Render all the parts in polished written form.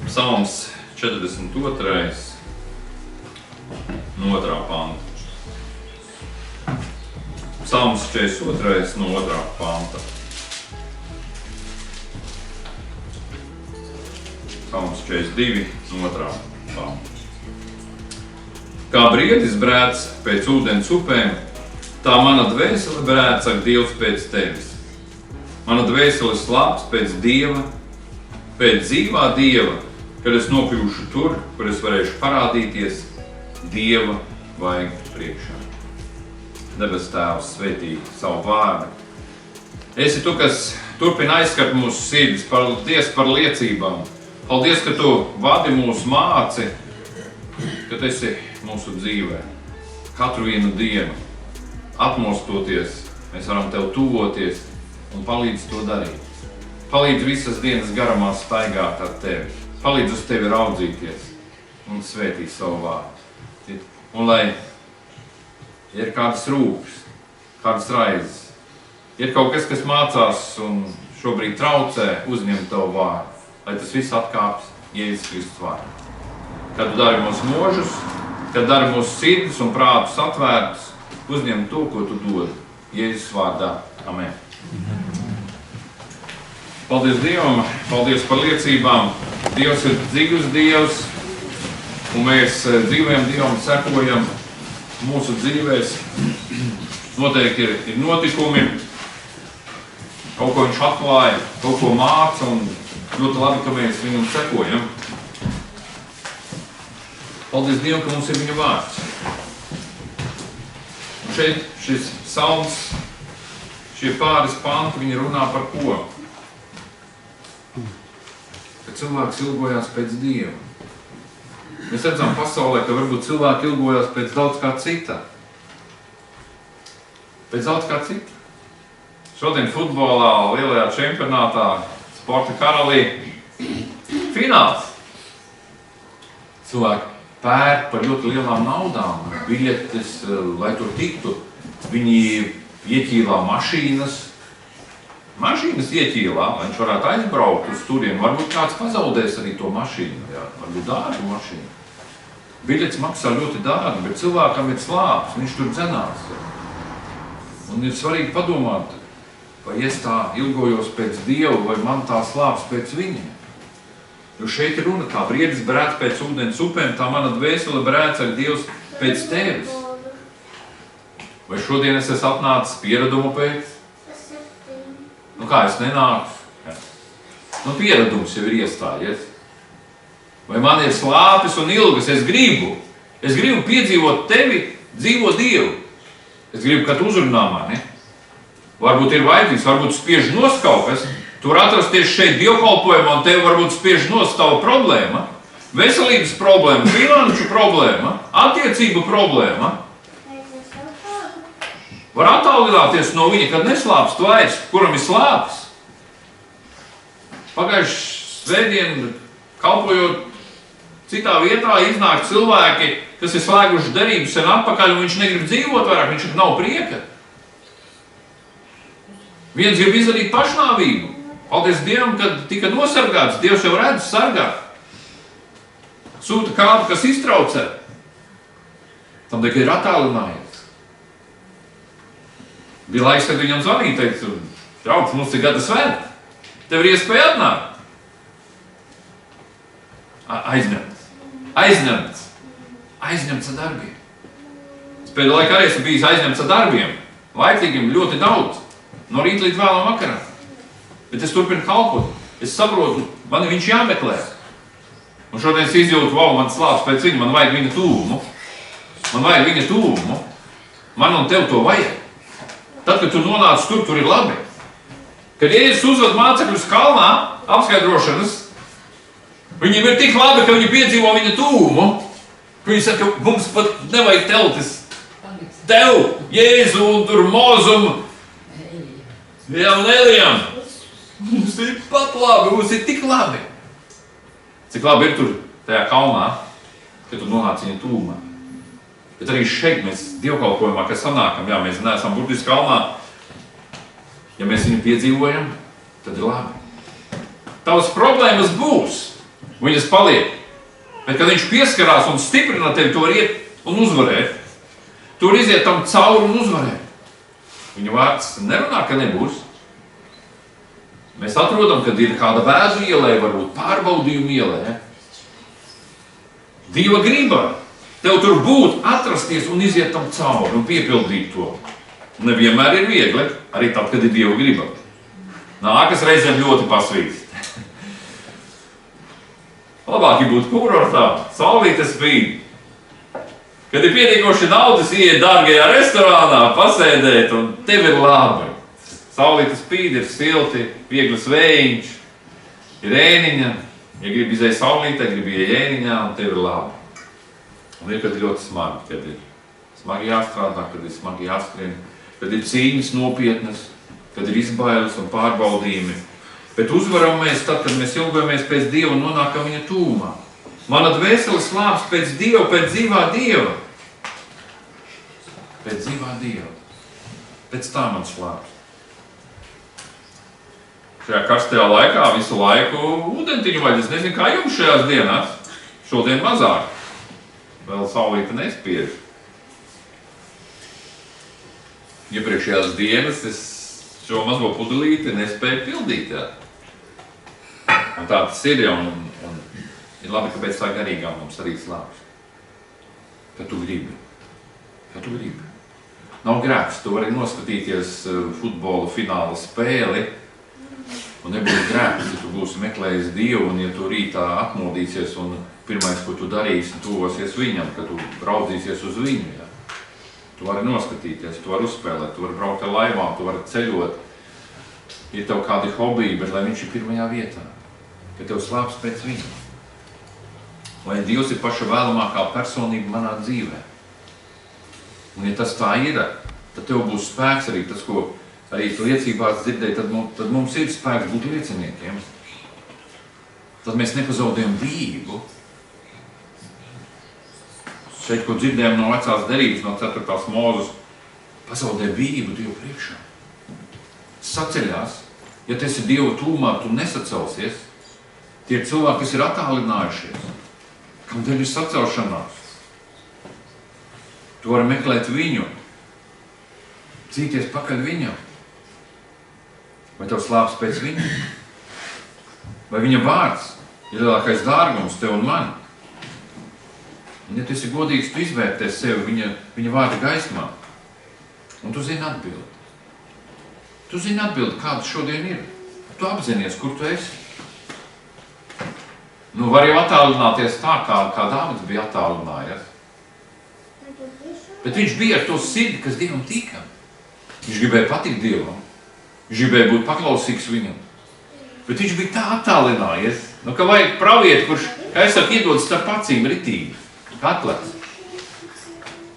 Psalms 42. no 2. panta. Psalms 42. no 2. panta. Psalms 42. no 2. panta. Kā briedis brēc pēc ūdens upēm, tā mana dvēsele brēc ak Dievs pēc tevis. Mana dvēsele slāps pēc Dieva, pēc dzīvā Dieva, kad es nokļūšu tur, kur es varēšu parādīties Dieva vaigu priekšā. Debes Tēvs, svētī savu vārdu. Esi tu, kas turpina aizskart mūsu sirdis. Paldies par liecībām. Paldies, ka tu vadi mūsu māci, ka tu esi mūsu dzīvē. Katru vienu dienu atmostoties, mēs varam tev tuvoties un palīdz to darīt. Palīdz visas dienas garumā staigāt ar tevi. Palīdz uz tevi raudzīties un svētīt savu vārdu. Un lai ir kādas rūpes, kādas raizes, ir kaut kas mācās un šobrīd traucē uzņemt tavu vārdu, lai tas viss atkāps Jēzus Kristus vārdā. Kad tu dari mūsu mūžus, kad dari mūsu sirdis un prātus atvērtus, uzņem to, ko tu dod Jēzus vārdā. Amen. Paldies Dievam, paldies par liecībām. Dievs ir dzīvs Dievs, un mēs dzīvajam Dievam sekojam mūsu dzīvēs. Noteikti ir notikumi, kaut ko viņš atklāja, kaut ko māca, un ļoti labi, ka mēs viņam sekojam. Paldies Dievam, ka mums ir viņa vārds. Un šeit šis psalms, šie pāris panti, viņi runā par ko? Ka cilvēks ilgojās pēc Dieva. Mēs redzam pasaulē, ka varbūt cilvēki ilgojās pēc daudz kā cita. Pēc daudz kā cita. Šodien futbolā, lielajā čempionātā, sporta karalī, fināls. Cilvēki pērk par ļoti lielām naudām, biļetes, lai tur tiktu. Viņi ieķīlā mašīnas. Mašīnas ieķīlā, lai viņš varētu aizbraukt uz turienu. Varbūt kāds pazaudēs arī to mašīnu, jā, varbūt dārgu mašīnu. Biļets maksā ļoti dārgi, bet cilvēkam ir slāpes, viņš tur dzenās. Un ir svarīgi padomāt, vai es tā ilgojos pēc Dieva, vai man tā slāpes pēc viņa. Jo šeit ir runa, kā briedis brēc pēc ūdens upēm, tā mana dvēsele brēc ar Dievs pēc tevis. Vai šodien es esmu atnācis pieradumu pēc? Nu kā, es nenāku? Nu pieradums jau ir iestājies. Vai man ir slāpes un ilgas? Es gribu piedzīvot tevi, dzīvo Dievu. Es gribu, ka tu uzrunā mani. Varbūt ir vajadzīgs, varbūt spiež nost kaut kas. Tu var atrasties šeit dievkalpojumā un tevi varbūt spiež nost tava problēma. Veselības problēma, finanšu problēma, attiecību problēma. Var attālināties no viņa, kad neslāpst vairs, kuram ir slāpes. Pagājuši svētdien, kalpojot citā vietā, iznāk cilvēki, kas ir slēguši derības sen atpakaļ, un viņš negrib dzīvot vairāk, viņš nav prieka. Viens grib izdarīt pašnāvību. Paldies Dievam, kad tika nosargāts, Dievs jau redz sargāt. Sūta kādu, kas iztraucē. Tam tikai ir attālinājies. Bija laiks, kad viņam zvanīja, teica, draugs, mums ir gada svētki. Tev ir iespēja atnākt. Aizņemts ar darbiem. Es pēdējā laikā arī esmu bijis aizņemts ar darbiem. Laicīgiem ļoti daudz. No rīta līdz vēlam vakaram. Bet es turpinu kalpot. Es saprotu, man viņš jāmeklē. Un šodien es izjūtu, man slāpes pēc viņa, man vajag viņa tūmu. Man un tev to vajag. Tad, kad tu nonāc tur ir labi. Kad Jēzus uzved mācekļus kalnā apskaidrošanas, viņiem ir tik labi, ka viņi piedzīvo viņa tūmu, ka viņi saka, ka mums pat nevajag teltis. Tev, Jēzu un tur Mozum, un Elijam. Mums ir pat labi, mums ir tik labi. Cik labi ir tur tajā kalnā, kad tu nonāc viņa tūmā. Bet arī šeit mēs dievkalpojumā, kas sanākam, jā, mēs neesam burtiski kalnā. Ja mēs viņu piedzīvojam, tad ir labi. Tavas problēmas būs. Viņas paliek. Bet, kad viņš pieskarās un stiprina tevi, tu vari iet un uzvarēt. Tu vari iziet tam cauri un uzvarēt. Viņa vārds nerunā, ka nebūs. Mēs atrodam, kad ir kāda vēzu ielē, varbūt pārbaudījumu ielē. Dieva griba. Tev tur būt, atrasties un iziet tam cauri un piepildīt to. Nevienmēr ir viegli, arī tad, kad ir Dieva griba. Nākas reizēm ļoti pasvīst. Labāk ir būt kurortā, saulīte spīd. Kad ir pietiekoši naudas, iet dārgajā restorānā, pasēdēt un tev ir labi. Saulīte spīd, ir silti, vieglas vējiņš, ir ēniņa. Ja gribi izēt saulītē, gribi iet ēniņā un tev ir labi. Un ir, kad ir ļoti smagi, kad ir smagi jāstrādā, kad ir smagi jāskrien, kad ir cīņas nopietnas, kad ir izbailes un pārbaudījumi. Bet uzvaram mēs tad, kad mēs ilgojamies pēc Dieva un nonākam viņa tūmā. Mana dvēsele slāps pēc Dieva, pēc dzīvā Dieva. Pēc dzīvā Dieva. Pēc tā man slāps. Šajā karstajā laikā visu laiku ūdentiņu vajag. Es nezinu, kā jums šajās dienās. Šodien mazāk. Vēl saulīte nespiež. Iepriekšējās dienas es šo mazo pudelīti nespēju pildīt. Jā. Un tā tas ir, un ir labi, ka pēc tā garīgā mums arī slāpst. Kad tu gribi. Kad tu gribi. Nav grēks, tu vari noskatīties futbola fināla spēli, un nebūs grēks, ja tu būsi meklējis Dievu, un ja tu rītā atmodīsies, un pirmais, ko tu darīsi, tuvosies viņam, kad tu raudzīsies uz viņu. Ja? Tu vari noskatīties, tu vari uzspēlēt, tu vari braukt ar laivām, tu vari ceļot. Ir tev kādi hobiji, bet lai viņš ir pirmajā vietā. Ka tev slāps pēc viņa. Lai Dievs ir paša vēlamākā personība manā dzīvē. Un ja tas tā ir, tad tev būs spēks arī tas, ko arī tu liecībās dzirdēji, tad mums ir spēks būt lieciniekiem. Tad mēs nepazaudējam dzīvu. Šeit, ko dzirdējām no vecās derības, no 4. Mūzes, pazaudē dzīvu Dievu priekšā. Saceļās. Ja tu esi Dieva tūmā, tu nesacelsies. Tie ir cilvēki, kas ir attālinājušies. Kam dēļ ir sacelšanās? Tu vari meklēt viņu. Cīties pakaļ viņam. Vai tev slāps pēc viņa? Vai viņa vārds ir lielākais dārgums tev un man? Un ja tu esi godīgs, tu izvērties sevi viņa vārda gaismā. Un tu zini atbildi. Tu zini atbildi, kāda šodien ir. Tu apzinies, kur tu esi. Nu, var jau attālināties tā, kā Dāvids bija attālinājies. Bet viņš bija ar to sirdi, kas Dievam tika. Viņš gribēja patikt Dievam. Viņš gribēja būt paklausīgs viņam. Bet viņš bija tā attālinājies, ka vajag pravieti, kurš, kā es saku, iedod starp acīm ritīgi, atlēts.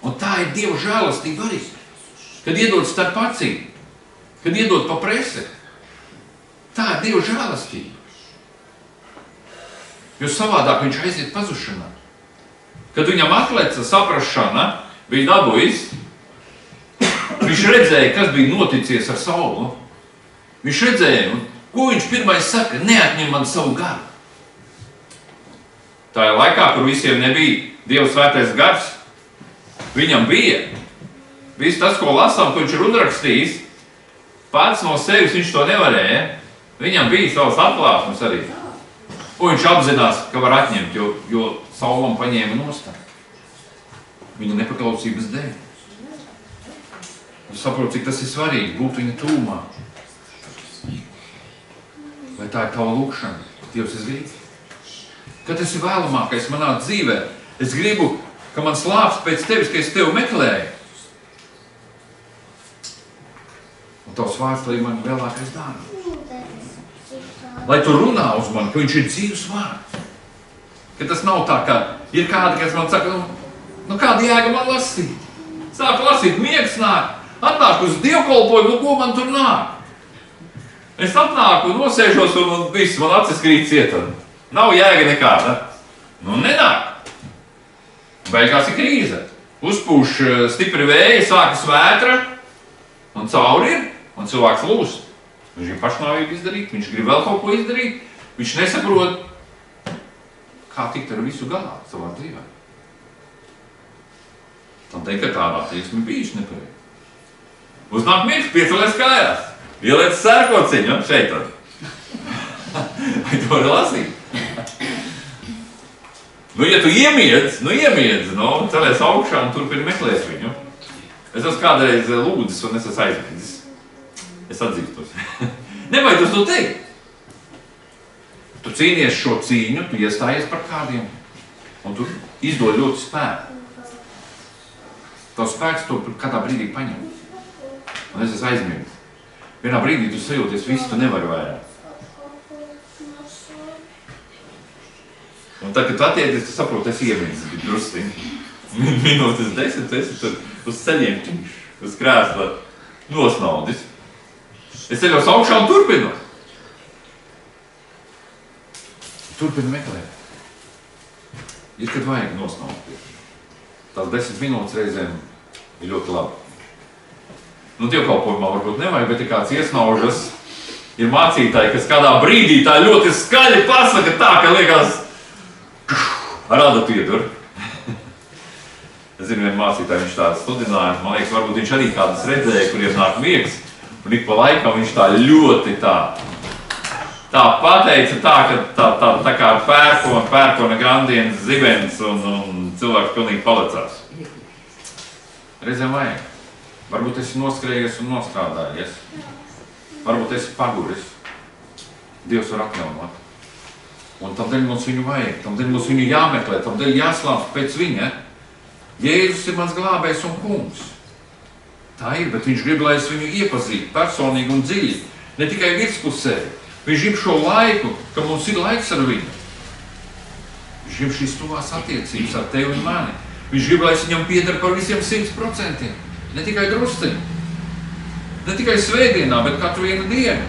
Un tā ir Dieva žēlastība arī. Kad iedod starp acīm, kad iedod pa presi, tā ir Dieva žēlastība. Jo savādāk viņš aiziet pazušanā. Kad viņam atleca saprašana, bija dabujis, viņš redzēja, kas bija noticies ar Saulu. Viņš redzēja, ko viņš pirmais saka, neatņem man savu garu. Tā ir laikā, kur visiem nebija Dieva svētais gars, viņam bija. Viss tas, ko lasām, ko viņš ir uzrakstījis, pats no sevis viņš to nevarēja. Viņam bija savas atklāsmes arī. Un viņš apzinās, ka var atņemt, jo Saulam paņēma nostā. Viņa nepaklausības dēļ. Es saprotu, cik tas ir svarīgi, būt viņa tūmā. Vai tā ir tava lūkšana? Dievs, es gribu. Kad tas ir vēlamākais manā dzīvē, es gribu, ka man slāps pēc tevis, ka es tevi meklēju. Un tavs vārds, lai man vēlākais dārgi. Lai tu runā uz mani, ka viņš ir dzīves vārds. Ka tas nav tā, ka ir kādi, kas man saka, kāda jēga man lasīt? Sāk lasīt, miegs nāk, atnāk uz dievkalpojumu, ko man tur nāk? Es atnāku, nosēžos un viss, man acis krīt cieta. Nav jēga nekāda. Nenāk. Beigās ir krīze. Uzpūš stipri vēji, sākas vētra, un cauri ir, un cilvēks lūst. Viņš grib pašnāvību izdarīt, viņš grib vēl kaut ko izdarīt, viņš nesaprot. kā tikt ar visu galā savā dzīvē. Tam teikt, ka tāda attieksme bijuši nepareizi. Uznāk mirkli, piecelies kājās, ieliec sērkociņu, šeit tad. Vai tu vari lasīt? Ja tu iemiedz, celies augšā un turpini meklēt viņu. Es esmu kādreiz lūdzis un es esmu aizmiedzis. Es atzīstos. Nevajag uz to teikt. Tu cīnies šo cīņu, tu iestājies par kādiem un tu izdod ļoti spēku. Tavs spēks to kādā brīdī paņem. Un es esmu aizmiedzis. Vienā brīdī tu sajūties, visu tu nevari vairāk. Un tad, kad tu attiecies, tu saproti, es iemiedzis drusciņi. Minūtes 10, tu esi tur uz ceļiem, uz krēsla nosnaudis. Es ceļos augšā un turpinu. Turpinu meklēt. Ir, kad vajag nosnaudīt. Tās 10 minūtes reizēm ir ļoti labi. Dievkalpojumā varbūt nevajag, bet ir kāds iesnaužas, ir mācītāji, kas kādā brīdī tā ļoti skaļi pasaka tā, ka liekas, rada piedur. Es zinu, vienu mācītāju, viņš tāds sludināja, man liekas, varbūt viņš arī kādas redzēja, kuriem nāk miegs, un ik pa laikam viņš tā ļoti tā pateica tā, ka tā kā pērkona grandienas zibens un cilvēks pilnīgi palicās. Reizēm vajag. Varbūt esi noskrējies un nostrādājies. Varbūt esi paguris. Dievs var atjaunot. Un tamdēļ mums viņu vajag, tamdēļ mums viņu jāmeklē, tamdēļ jāslāpst pēc viņa. Jēzus ir mans glābējs un kungs. Tā ir, bet viņš grib, lai es viņu iepazītu personīgi un dziļi, ne tikai virspusē. Viņš grib šo laiku, ka mums ir laiks ar viņu. Viņš grib šīs tuvās attiecības ar tevi un mani. Viņš grib, lai es viņam pieder par visiem 100%, ne tikai drusciņu. Ne tikai svētdienā, bet katru vienu dienu.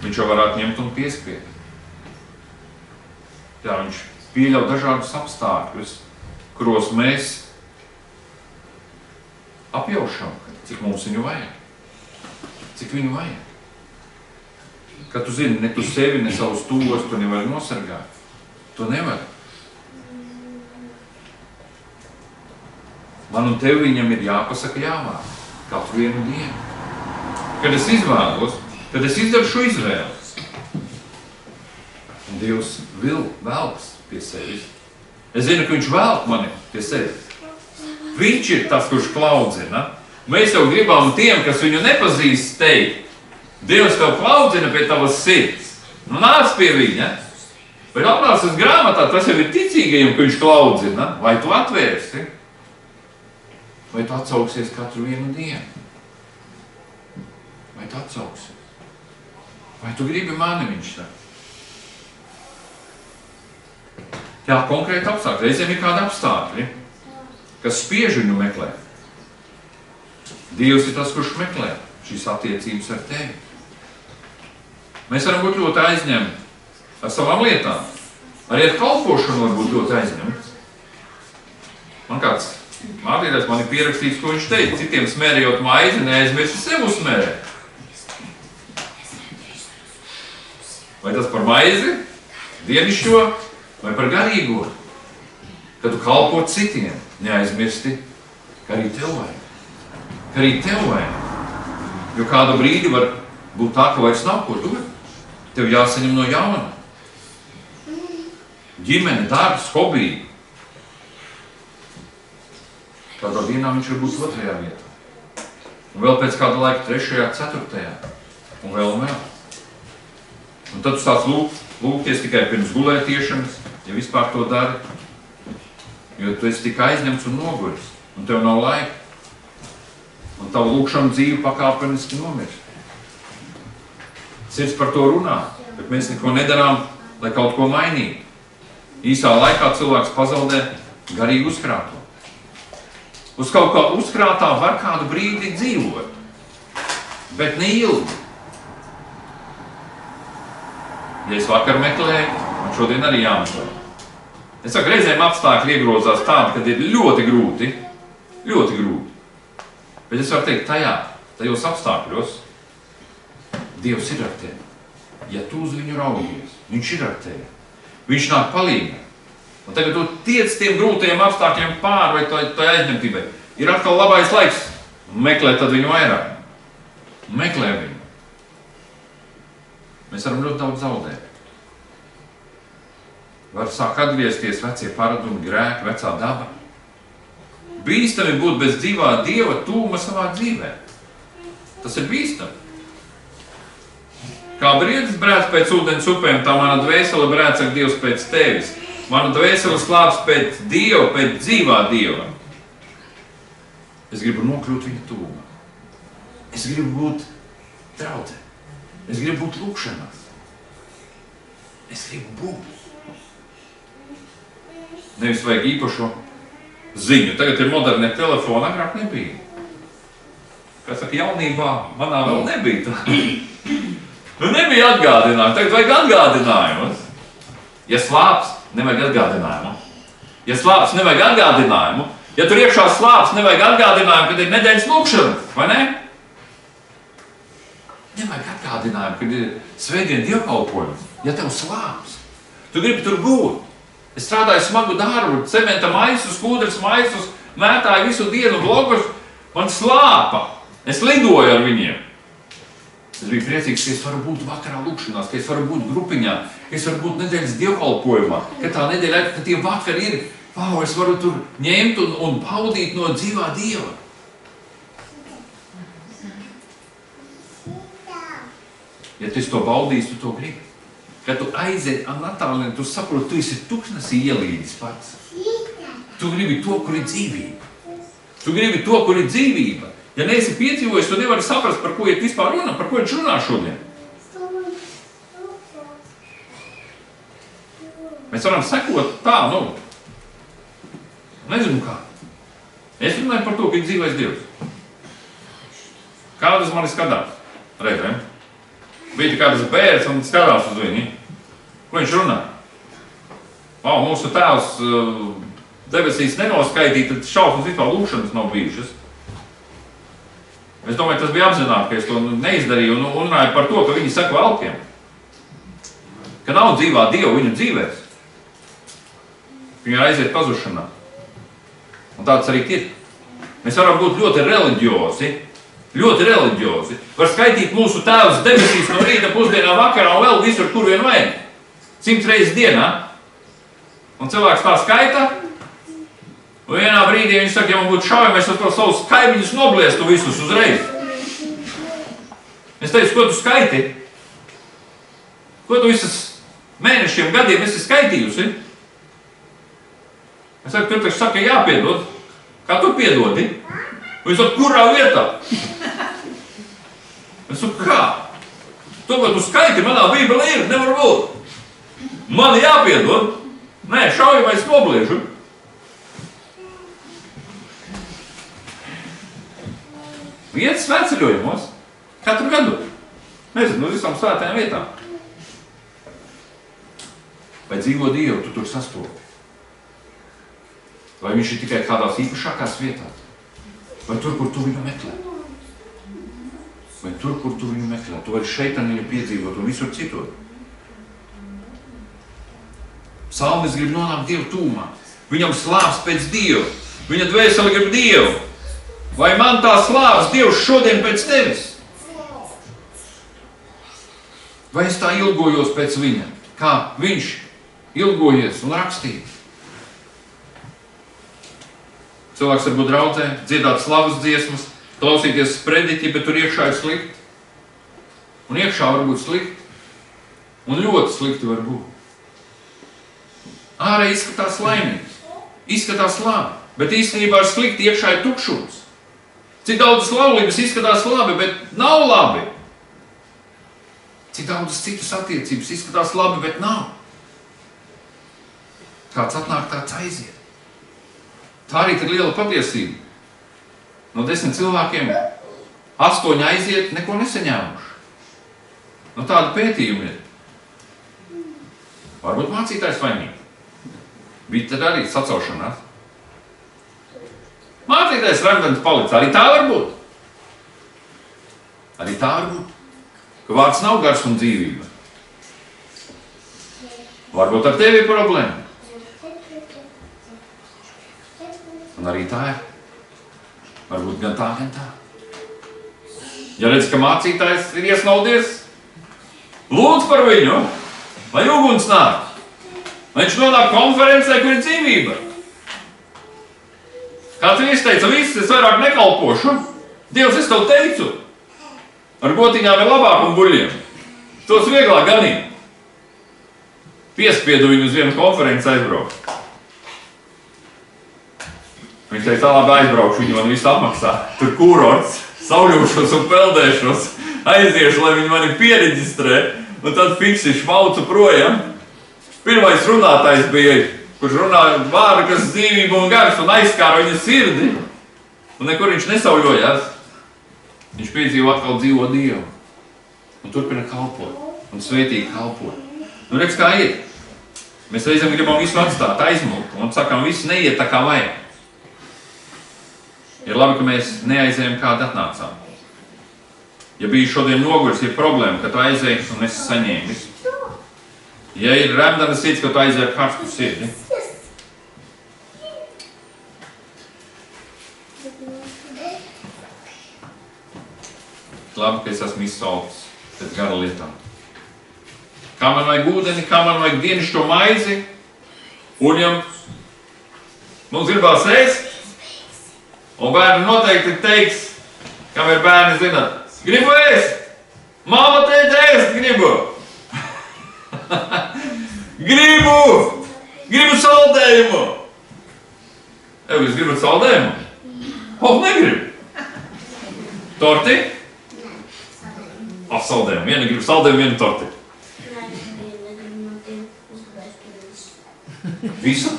Viņš jau varētu ņemt un piespiet. Jā, viņš pieļauj dažādus apstākļus, kuros mēs apjaušam, cik mums viņu vajag. Cik viņu vajag. Kad tu zini, ne tu sevi, ne savus tuvos, tu nevari nosargāt. To nevar. Man un tev viņam ir jāpasaka jāvāk. Katru vienu dienu. Kad es izvēlos, tad es izdaru šo izvēli. Un Dievs velks pie sevis. Es zinu, ka viņš velk mani pie sevis. Viņš ir tas, kurš klaudzina. Mēs jau gribam tiem, kas viņu nepazīst, teikt, Dievs tev klaudzina pie tavas sirds. Nāc pie viņa. Bet apmācas grāmatā, tas jau ir ticīgajiem, ka viņš klaudzina. Vai tu atvērsi? Vai tu atsauksies katru vienu dienu? Vai tu atsauksies? Vai tu gribi mani, viņš tā? Jā, konkrēti apstākļi. Reizēm ir kādi apstākļi, kas spiež viņu meklēt. Dievs ir tas, kurš meklē šīs attiecības ar tevi. Mēs varam būt ļoti aizņemti ar savām lietām. Arī ar kalpošanu var būt ļoti aizņemti. Man kāds mācītājs man ir pierakstīts, ko viņš teica. Citiem smērējot maizi, neaizmirsti sev uzsmērēt. Vai tas par maizi, dienišķo, vai par garīgo? Kad tu kalpo citiem, neaizmirsti, ka arī tev vajag. Ka arī tev vajag. Jo kādu brīdi var būt tā, ka vairs nav ko dot. Tev jāsaņem no jauna. Ģimene, darbs, hobija. Kādā dienā viņš var būt 2. vietā. Un vēl pēc kāda laika 3., 4. Un vēl. Un tad tu sāc lūgties tikai pirms gulētiešanas, ja vispār to dari. Jo tu esi tik aizņemts un noguris, un tev nav laika. Un tavu lūgšanu dzīvi pakāpeniski nomirst. Sirds par to runā, bet mēs neko nedarām, lai kaut ko mainītu. Īsā laikā cilvēks pazaudē garīgi uzkrāto. Uz kaut kā uzkrātā var kādu brīdi dzīvot, bet ne ilgi. Ja es vakar meklēju, man šodien arī jāmeklē. Es saku, reizēm apstākļi iegrozās tādi, kad ir ļoti grūti. Bet es varu teikt, tajos apstākļos Dievs ir ar tevi. ja tu uz viņu raugies, viņš ir ar tevi. Viņš nāk palīgā. Un tagad tu tiec tiem grūtajiem apstākļiem pāri vai tai aizņemtībai. Ir atkal labais laiks. Meklē tad viņu vairāk. Meklē viņu. Mēs varam ļoti daudz zaudēt. Var sāk atgriezties vecie paradumi, grēki, vecā daba. Bīstami būt bez dzīvā Dieva tūma savā dzīvē. Tas ir bīstami. Kā briedis brēc pēc ūdens upēm, tā mana dvēsele brēc ak Dievs pēc tevis. Mana dvēsele slāps pēc Dieva, pēc dzīvā Dieva. Es gribu nokļūt viņa tūmā. Es gribu būt draudzē. Es gribu būt lūkšanās. Es gribu būt. Nevis vajag īpašo ziņu. Tagad ir modernie telefoni, agrāk nebija. Kā saka, jaunībā manā vēl nebija tā. Nu nebija atgādinājumu, tagad vajag atgādinājumus. Ja slāps, nevajag atgādinājumu. Ja slāps, nevajag atgādinājumu. Ja tur iekšā slāps, nevajag atgādinājumu, kad ir nedēļas lūkšana, vai ne? Nevajag atgādinājumu, kad ir svētdien dievkalpojums. Ja tev slāps, tu gribi tur būt. Es strādāju smagu darbu, cementa maisus, kūdras maisus, mētāju visu dienu blokus, man slāpa. Es lidoju ar viņiem. Es biju priecīgs, ka es varu būt vakarā lūkšanās, ka es varu būt grupiņā, ka es varu būt nedēļas dievkalpojumā, ka tā nedēļa, ka tie vakari ir, es varu tur ņemt un paudīt no dzīvā Dieva. Ja tu to baudīsi, tu to gribi. Kad tu aiziet attālini, tu saproti, tu esi tuksnesī ielīdis pats. Tu gribi to, kur ir dzīvība. Tu gribi to, kur ir dzīvība. Ja neesi piedzīvojis, tu nevari saprast, par ko iet vispār runā, par ko viņš runā šodien. Mēs varam sekot tā, nezinu kā. Es runāju par to, ka ir dzīvais Dievs. Kādas mani skatās? Reizēm. Bija kādas bērns un skatās uz viņu. Ko viņš runā? Mūsu tēvs debesīs nenoskaitīja, tad šausmas vispār lūkšanas nav bijušas. Es domāju, tas bija apzināti, ka es to neizdarīju un runāju par to, ka viņi saka valkiem. Ka nav dzīvā Dieva viņu dzīvēs. Viņi aiziet pazušanā. Un tāds arī ir. Mēs varam būt ļoti reliģiozi. Ļoti reliģiozi. Var skaitīt mūsu tēvs debesīs no rīta, pusdienā, vakarā un vēl visur, kur vien vajag. 100 reizes dienā. Un cilvēks tā skaita. Un vienā brīdī viņš saka, ja man būtu šaujami, es ar to savus kaimiņus nobliestu visus uzreiz. Es teicu, ko tu skaiti? Ko tu visas mēnešiem, gadiem esi skaitījusi? Es saku, tur taču saka, jāpiedod. Kā tu piedodi? Un es saku, kurā vietā? Es saku, kā? To, ko tu skaiti, manā bībelē ir, nevar būt. Man jāpiedod. Nē, šaujamai es nobliežu. Iet svētceļojumos katru gadu. Nezinu, no visām svētajām vietām. Vai dzīvo Dievu, tu tur sastopi? Vai viņš ir tikai kādās īpašākās vietās? Vai tur, kur tu viņu meklē? Vai tur, kur tu viņu meklē? Tu vari šeit un viņu piedzīvot un visur citur. Psalmis grib nonākt Dievu tūmā. Viņam slāps pēc Dievu. Viņa dvēsele grib Dievu. Vai man tā slāps Dievs šodien pēc tevis? Vai es tā ilgojos pēc viņa, kā viņš ilgojies un rakstīja? Cilvēks var būt draudzē, dziedāt slavas dziesmas, klausīties sprediķi, bet tur iekšā ir slikti. Un iekšā var būt slikti. Un ļoti slikti var būt. Ārē izskatās laimīgs, izskatās labi, bet īstenībā ir slikti, iekšā ir tukšums. Cik daudzas laulības izskatās labi, bet nav labi. Cik daudzas citas attiecības izskatās labi, bet nav. Kāds atnāk, tāds aiziet. Tā arī ir liela patiesība. No 10 cilvēkiem 8 aiziet, neko nesaņēmuši. No tāda pētījuma ir. Varbūt mācītājs vainīgi. Bija tad arī sacaušanās. Mācītājs remdens palica. Arī tā var būt. Arī tā var būt. Ka vārds nav gars un dzīvība. Varbūt ar tevi ir problēma. Un arī tā ir. Varbūt gan tā, gan tā. Ja redz, ka mācītājs ir iesnaudies, lūdz par viņu, lai uguns nāk. Lai viņš nonāk konferencē, kur ir dzīvība. Kāds viņš teica, viss, es vairāk nekalpošu. Dievs, es tev teicu, ar gotiņām ir labāk un buļļiem. Tos vieglāk ganīt. Piespiedu viņu uz vienu konferenci aizbraukt. Viņš teica, labi aizbraukšu, viņi man visu apmaksā. Tur kūrorts, sauļūšos un peldēšos, aiziešu, lai viņi mani piereģistrē, un tad fiksi šmaucu projām. Pirmais runātājs bija, kurš runāja vārdu, kas dzīvību un gars, un aizskāra viņa sirdi. Un nekur viņš nesauļojās. Viņš piedzīvo atkal dzīvo Dievu. Un turpina kalpot. Un svētīgi kalpot. Nu, redz, kā iet. Mēs reizēm gribam visu atstāt, aizmult. Un sakām, viss neiet tā kā vajag. Ir labi, ka mēs neaizējam, kādi atnācām. Ja bija šodien noguris, ir problēma, ka tu aizēji un esi saņēmis. Ja ir remdana sirds, ka tu aizēji ar karstu sirdi. Labi, ka es esmu izsalcis pēc gara lietām. Kā man vajag ūdeni, kā man vajag dienišķo maizi. Un ja mums gribās ēst, un bērni noteikti teiks, kam ir bērni, zināt, gribu ēst, māma teica ēst, gribu. Gribu saldējumu. Es gribu saldējumu? Negribu. Torti? Saldējumu. Viena grib saldējumu, viena torti. Visu?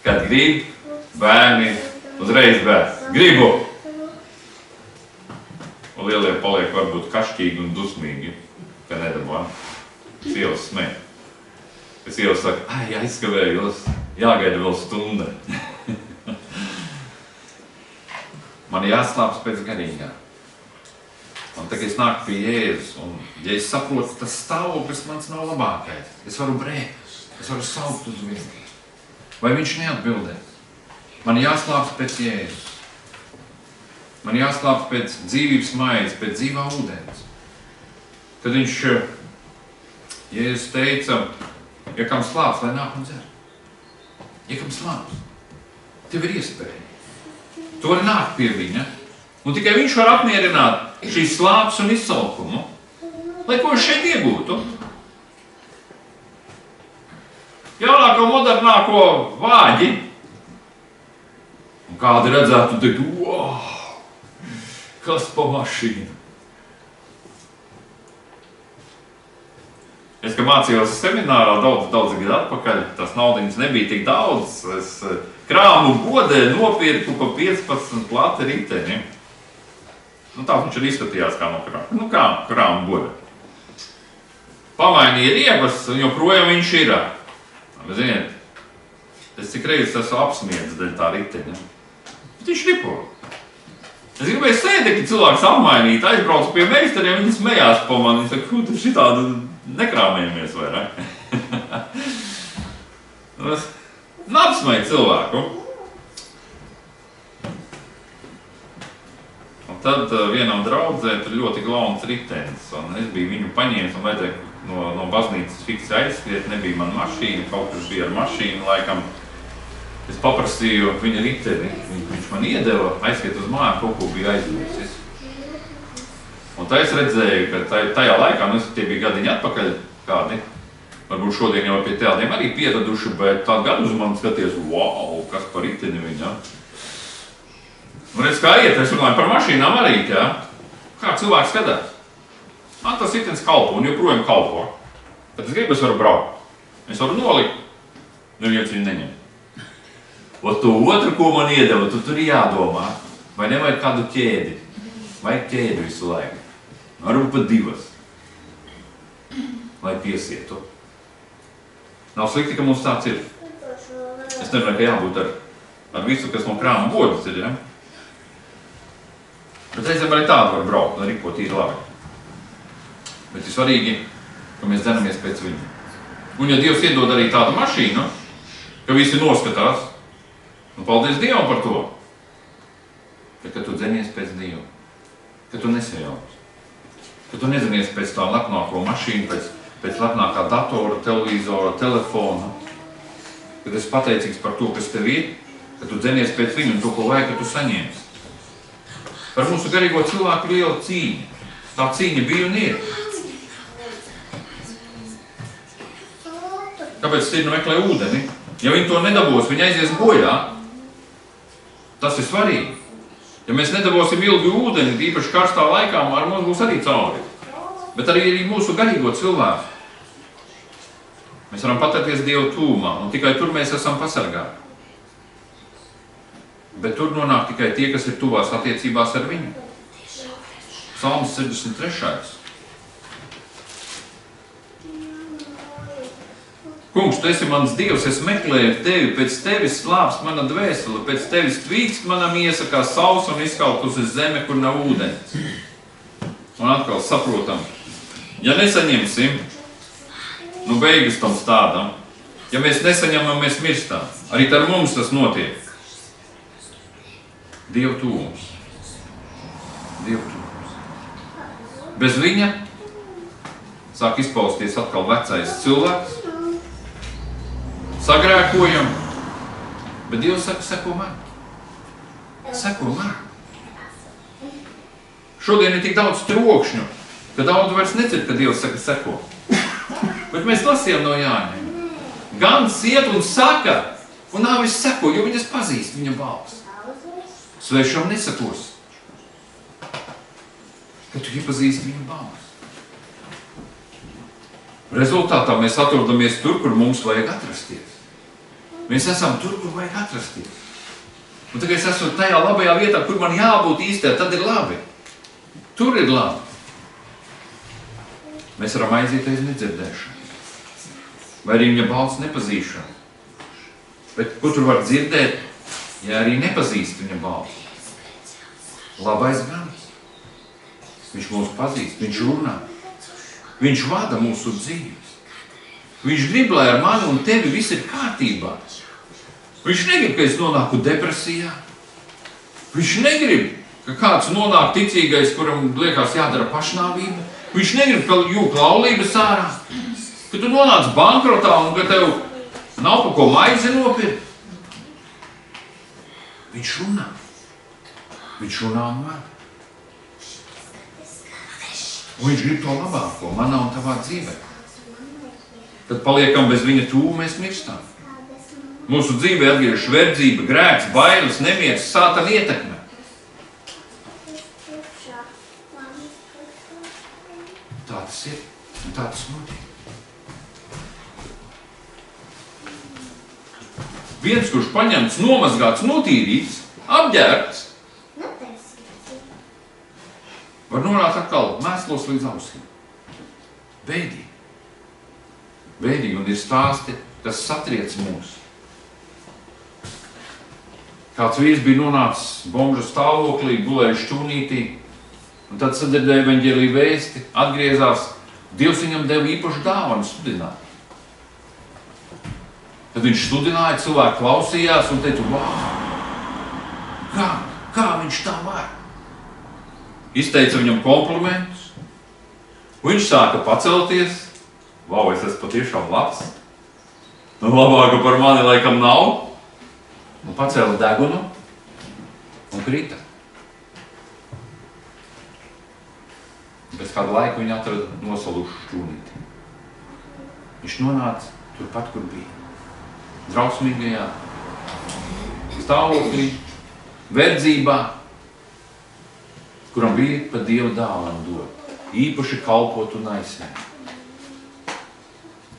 Kad grib, bērni uzreiz bērns. Gribu! Un lielie paliek varbūt kašķīgi un dusmīgi, ka nedabā. Sievas smē. Ka sievas saka, aizskavējos, jāgaida vēl stunda. Man jāslāps pēc garīgā. Un tagad es nāku pie Jēzus, un ja es saprotu, tas stāvoklis mans nav labākais, es varu brēkt, es varu saukt uz viņu. Vai viņš neatbildēs? Man jāslāps pēc Jēzus. Man jāslāps pēc dzīvības maizes, pēc dzīvā ūdens. Kad viņš, Jēzus teica, ja kam slāps, lai nāk un dzer. Ja kam slāps, tev ir iespēja. Tu vari nākt pie viņa, un tikai viņš var apmierināt šīs slāpes un izsalkumu, lai ko šeit iegūtu. Jaunāko, modernāko vāģi. Un kādi redzētu, un teikt, wow, kas pa mašīnu. Es, ka mācījos seminārā daudz gadu atpakaļ, tas naudiņas nebija tik daudz. Es krāmu godē nopirku pa 15 plati riteni. Nu, tā viņš arī izskatījās kā no krāmu. Nu, kā krāmu godē. Pamainīja riebas, un joprojām viņš ir. Ziniet, es cik reizes esmu apsmiedzis dēļ tā riteņa. Bet viņš ripo. Es gribēju sēdekļi cilvēks apmainīt, aizbraucu pie meistariem, viņi smējās pa mani. Viņi saka, tu šitādu nekrāmējamies vairāk. Apsmēja cilvēku. Un tad vienam draudzē tur ļoti glauns ritenis. Un es biju viņu paņēmis un vajadzēja no baznīcas fiksi aizskriet. Nebija man mašīna, kaut kas bija ar mašīnu laikam. Es paprasīju viņa riteni, viņš man iedeva, aizskiet uz māju, kaut ko bija aizmirsis. Un tā es redzēju, ka tajā laikā, tie bija gadiņi atpakaļ kādi, varbūt šodien jau pie tādiem arī pieraduši, bet tādu gadu uz mani skaties, wow, kas par riteni viņa. Un redz, kā iet, es runāju par mašīnām arī, jā. Kā cilvēks skatās? Man tas ritenis kalpo un joprojām kalpo. Kad es gribu, es varu braukt. Es varu nolikt, neviens viņu neņem. O to otru, ko man iedeva, tu tur jādomā. Vai nevajag kādu ķēdi? Vajag ķēdi visu laiku. Varbūt pat divas. Lai piesietu. Nav slikti, ka mums tāds ir. Es nevaru, ka jābūt ar visu, kas no krāma bodas ir, ja? Bet reizēm arī tādu var braukt, un rikot īri labi. Bet ir svarīgi, ka mēs dzenamies pēc viņa. Un ja Dievs iedod arī tādu mašīnu, ka visi noskatās, un paldies Dievam par to, ka tu dzenies pēc Dieva, ka tu nesajauc, ka tu nedzenies pēc tā lepnāko mašīnu, pēc lepnākā datora, televizora, telefona, kad esi pateicīgs par to, kas tev ir, ka tu dzenies pēc viņu un to, ko vajag, ka tu saņemsi. Par mūsu garīgo cilvēku ir liela cīņa. Tā cīņa bija un ir. Kāpēc stirna meklē ūdeni? Ja viņi to nedabos, viņi aizies bojā. Tas ir svarīgi. Ja mēs nedabosim ilgi ūdeni, īpaši karstā laikā, ar mums būs arī cauri. Bet arī mūsu garīgo cilvēku. Mēs varam pateikties Dievu tūmā, un tikai tur mēs esam pasargāti. Bet tur nonāk tikai tie, kas ir tuvās attiecībās ar viņu. Psalms 63. Kungs, tu esi mans Dievs, es meklēju tevi, pēc tevis slāpst mana dvēsele, pēc tevis tvīkst mana miesa kā sausa un izkautusi zeme, kur nav ūdens. Un atkal saprotam, ja nesaņemsim, beigas tam stādam, ja mēs nesaņemam, mēs mirstam. Arī ar mums tas notiek. Dieva tūms. Dieva tūms. Bez viņa sāk izpausties atkal vecais cilvēks. Sagrēkojam. Bet Dievs saka, seko man. Seko man. Šodien ir tik daudz trokšņu, ka daudz vairs necir, ka Dievs saka, seko. Bet mēs lasījām no Jāņa. Gans iet un saka, un āvis seko, jo viņas pazīst viņa balsi. Svešam nesakos, ka tu iepazīsti viņa balsi. Rezultātā mēs atrodamies tur, kur mums vajag atrasties. Mēs esam tur, kur vajag atrasties. Un tagad es esmu tajā labajā vietā, kur man jābūt īstē, tad ir labi. Tur ir labi. Mēs varam aiziet aiz nedzirdēšanu. Vai arī viņa balss nepazīšanu. Bet ko tur var dzirdēt, ja arī nepazīst viņa balsi? Labais gans. Viņš mūs pazīst, viņš runā. Viņš vada mūsu dzīves. Viņš grib, lai ar mani un tevi viss ir kārtībā. Viņš negrib, ka es nonāku depresijā. Viņš negrib, ka kāds nonāk ticīgais, kuram liekas jādara pašnāvība. Viņš negrib, ka jūk laulības ārā. Ka tu nonāc bankrotā un ka tev nav pa ko maizi nopirkt. Viņš runā. Viņš runā un vada. Un viņš grib to labāko manā un tavā dzīvē. Tad paliekam bez viņa tūma, mēs mirstam. Mūsu dzīvē atgriežas verdzība, grēks, bailes, nemieris, sātana ietekme. Tā tas ir un tā tas notiek. Viens, kurš paņemts, nomazgāts, notīrīts, apģērbts, var nonākt atkal mēslos līdz ausīm. Bēdīgi. Bēdīgi, un ir stāsti, kas satriec mūs. Kāds vīrs bija nonācis bomža stāvoklī, gulējuši šķūnītī, un tad sadzirdēja evaņģēliju vēsti, atgriezās. Dievs viņam deva īpašu dāvanu studināt. Kad viņš studināja, cilvēki klausījās un teica, wow, kā viņš tā var? Izteica viņam komplimentus, viņš sāka pacelties, wow, es esmu patiešām labs, nu labāka par mani laikam nav, un pacēla degunu un krita. Pēc kādu laiku viņi atrada nosalušu šķūnīti. Viņš nonāca turpat, kur bija. Drausmīgajā stāvoklī, verdzībā, kuram bija pat Dieva dāvanu dot, īpaši kalpot un aizsēt.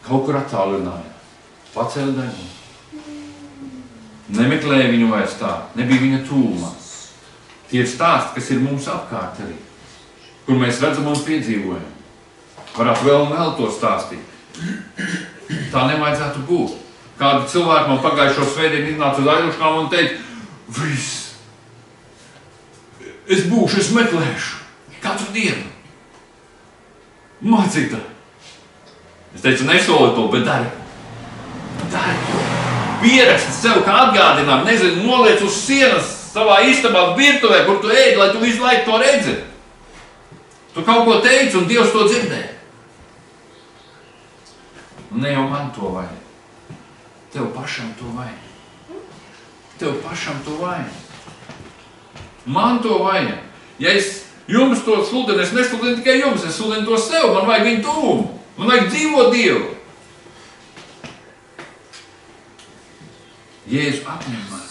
Kaut kur attālināja, pacēla degunu. Nemeklēja viņu vairs tā, nebija viņa tūmā. Tie ir stāsti, kas ir mums apkārt arī, kur mēs redzam un piedzīvojam. Varētu vēl un vēl to stāstīt. Tā nevajadzētu būt. Kādi cilvēki man pagājušo svētdienu iznāca uz ailuškām un teica, viss, es būšu, es meklēšu, katru dienu. Mācītā. Es teicu, nesoli to, bet dari. Dari. Pieraksti sev kā atgādinājumu, nezinu, noliec uz sienas savā istabā virtuvē, kur tu ēdi, lai tu visu laiku to redzi. Tu kaut ko teici, un Dievs to dzirdēja. Ne jau man to vajag. Tev pašam to vajag. Tev pašam to vajag. Man to vajag. Ja es jums to sludinu, es nesludinu tikai jums, es sludinu to sev, man vajag viņu tuvumu. Man vajag dzīvot Dievu. Jēzu apņem mani.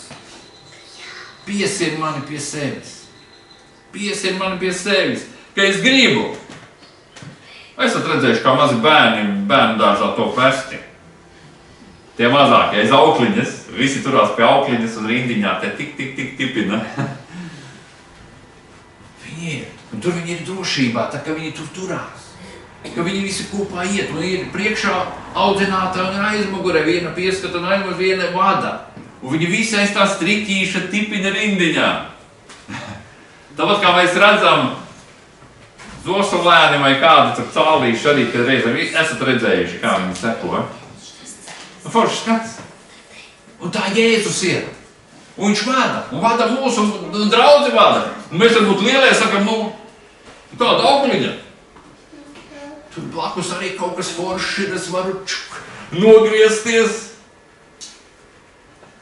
Piesien mani pie sevis. Piesien mani pie sevis, ka es gribu. Esat redzējuši, kā mazi bērni bērnu dārzā to pesti. Tie mazākie aiz aukliņas, visi turās pie aukliņas un rindiņā, te tik tipina. Viņi ir, un tur viņi ir drošībā, tā ka viņi tur turās. Ka viņi visi kopā iet, un ir priekšā audzinātā un aizmugurē viena pieskata un aizmugurē viena vada. Un viņi visi aiz tā striķīša tipina rindiņā. Tāpat kā mēs redzam Zosolēni vai kādu tur cālīši arī, kad reizēm esat redzējuši, kā viņi seko. Un forši skats. Un tā Jēzus ir. Un viņš vada mūsu, un draudzi vada. Un mēs varbūt lielie sakam, tāda augļiņa. Tur blakus arī kaut kas foršs ir, es varu nogriezties.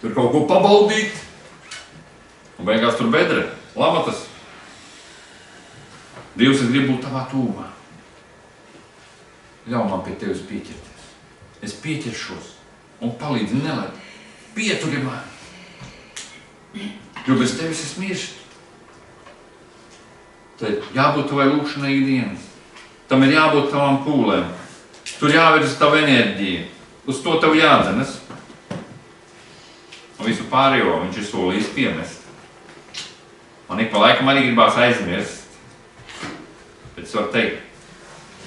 Tur kaut ko pabaudīt. Un beigās tur bedre, lamatas. Dievs, es gribu būt tavā tūmā. Ļauj man pie tevis pieķerties. Es pieķeršos un palīdzi nelēm. Pieturi mani. Jo bez tevis es mirstu. Tad jābūt tavai lūkšanai ikdienas. Tam ir jābūt tavām pūlēm. Tur jāvirza tava enerģija. Uz to tev jādzenas. Un visu pārējo viņš ir solījis piemest. Man ik pa laikam arī gribās aizmirst. Bet es varu teikt,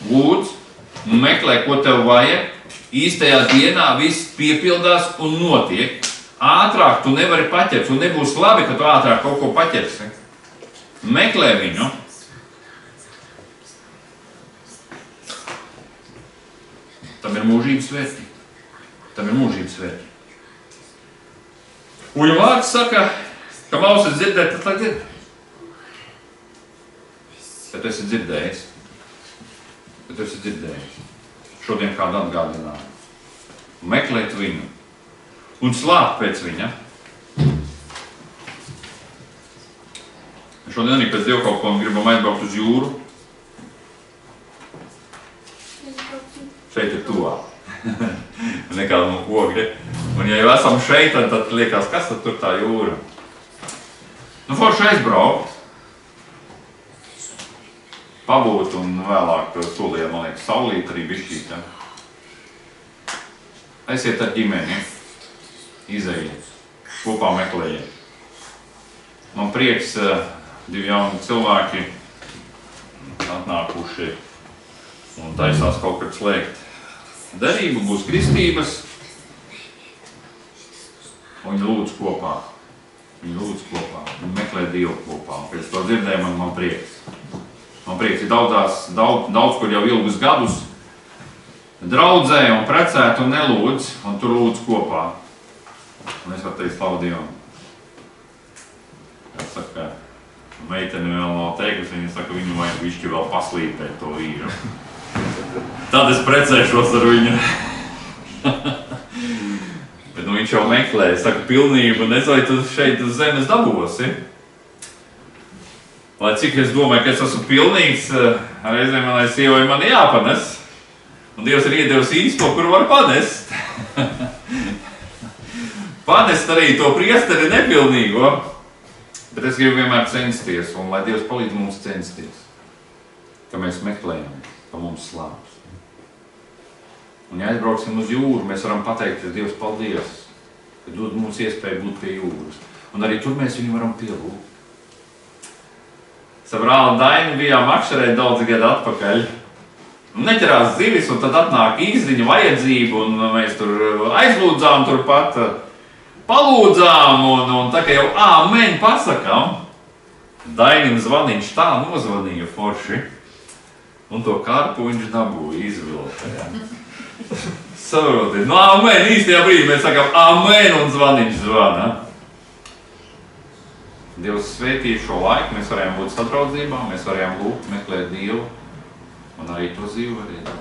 lūdz un meklē, ko tev vajag. Īstajā dienā viss piepildās un notiek. Ātrāk tu nevari paķert, un nebūs labi, ka tu ātrāk kaut ko paķersi. Meklē viņu. Tam ir mūžības vērtība. Tam ir mūžības vērtība. Un ja vārds saka, ka mausas dzirdēt, tad tā dzird. Bet tu esi dzirdējis. Bet tu esi dzirdējis. Šodien kādu atgādinājumu. Meklēt viņu. Un slāpt pēc viņa. Šodien arī pēc dievkalpojuma gribam aizbraukt uz jūru. Šeit ir tuvā. Nekāda no ogļa. Un ja jau esam šeit, tad liekas, kas tad tur tā jūra? Nu, forši aizbraukt. Pabūt un vēlāk solījā, man liekas, saulīt arī bišķīt. Ja? Aiziet ar ģimeni, izejiet, kopā meklējiet. Man prieks, 2 jauni cilvēki atnākuši un taisās kaut kad slēgt derību, būs kristības. Un viņi lūdz kopā. Viņi meklē Dievu kopā. Un pēc to dzirdējumam man prieks. Man prieks ir daudz, kur jau ilgus gadus draudzē un precēt un nelūdz, un tur lūdz kopā. Un es varu teikt, slavu Dievam. Es saku, meiteni vēl nav teikusi, viņa saka, viņu vajag višķi vēl paslīpēt to vīru. Tad es precēšos ar viņu. Bet nu viņš jau meklē, es saku, pilnību, un es vai tu šeit uz zemes dabūsi. Lai cik es domāju, ka es esmu pilnīgs, reizēm manai sievai man jāpanes. Un Dievs ir iedevis īsto, kur var panest. Panest arī to priesteri nepilnīgo. Bet es gribu vienmēr censties, un lai Dievs palīdz mums censties. Ka mēs meklējam, ka mums slāps. Un ja aizbrauksim uz jūru, mēs varam pateikt, Dievs, paldies, ka dod mums iespēju būt pie jūras. Un arī tur mēs viņu varam pielūgt. Ar brāli Dainu bijām Makšarē daudzi gadi atpakaļ. Neķerās zivis, un tad atnāk īsdiņa vajadzība, un mēs tur aizlūdzām turpat, palūdzām, un tā kā jau āmen pasakām, Dainim zvaniņš tā nozvanīja forši. Un to karpu viņš dabūja izvilka, ja. Saprotiet, nu amen, īstajā brīdī mēs sakām amen un zvaniņš zvana. Dievs svētīja šo laiku, mēs varējām būt sadraudzībā, mēs varējām lūgt, meklēt Dievu un arī to dzīvu varētu.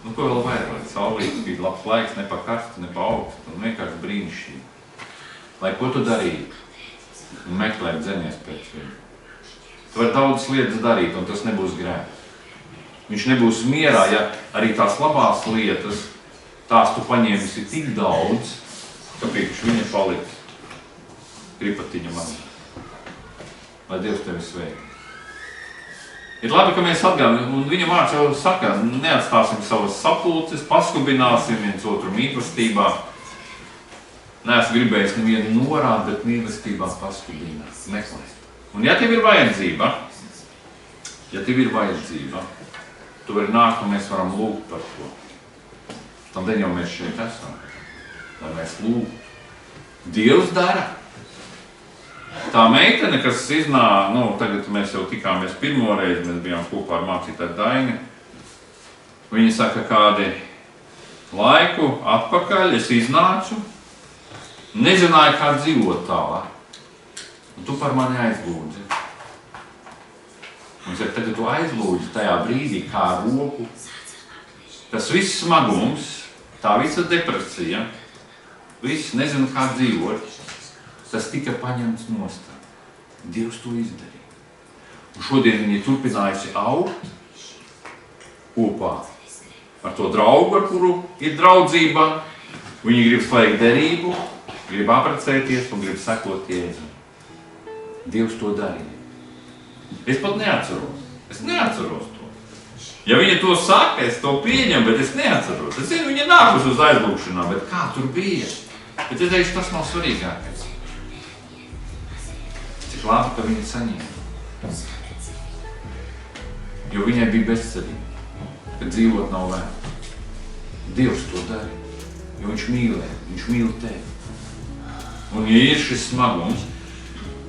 Nu, ko vēl vairāk? Saulītis bija labs laiks, ne pa karstu, ne pa augstu, un vienkārši brīnišķīgi. Lai ko tu darītu? Un meklēt, dzenies pēc viņu. Tu vari daudz lietas darīt, un tas nebūs grēks. Viņš nebūs mierā, ja arī tās labās lietas, tās tu paņemsi tik daudz, kāpēc viņa paliks kripatiņa man. Lai Dievs tevi sveiki. Ir labi, ka mēs atgādājam, un viņa vārds jau saka, neatstāsim savas sapulces, paskubināsim viens otru mīlestībā. Neesmu gribējis nevienu norādi, bet mīlestībā paskubināt, meklēt. Un ja tev ir vajadzība, tu vari nākt un mēs varam lūgt par to. Tādēļ jau mēs šeit esam, lai mēs lūgtu. Dievs dara. Tā meitene, kas tagad mēs jau tikāmies pirmo reizi, mēs bijām kopā ar mācītāju Daini. Viņa saka, kādi laiku atpakaļ es iznācu, nezināju, kā dzīvot tālāk. Un tu par mani aizlūdzi. Un saka, tagad tu aizlūdzi tajā brīdī kā roku. Tas viss smagums, tā visa depresija, viss nezinu, kā dzīvot, tas tika paņemts nost. Dievs to izdarīja. Un šodien viņi turpinājusi augt kopā ar to draugu, ar kuru ir draudzība. Viņi grib slēgt derību, grib apprecēties un grib sekot Jēzum. Dievs to darīja. Es pat neatceros to. Ja viņa to saka, es to pieņemu, bet es neatceros. Es zinu, viņa nākus uz aizlūgšanā, bet kā tur bija? Bet es teikšu, tas nav svarīgākais. Cik labi, ka viņa saņēma. Jo viņai bija bezcerība, ka dzīvot nav vērts. Dievs to darīja, jo viņš mīl tevi. Un ja ir šis smagums,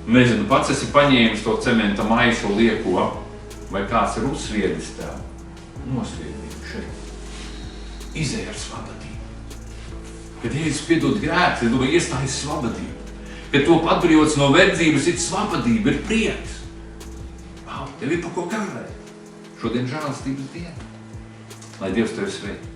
nezinu, pats esi paņēmis to cementa maisu lieko, vai kāds ir uzsviedis tev, nosviedīju šeit. Izej ar svabadību. Kad Jēzus piedod grēkus, es domāju, iestājas svabadību. Kad to atbrīvots no verdzības, ir svabadība, ir prieks. Tev ir pa ko karēt. Šodien žēlastības diena. Lai Dievs tevi sveiki.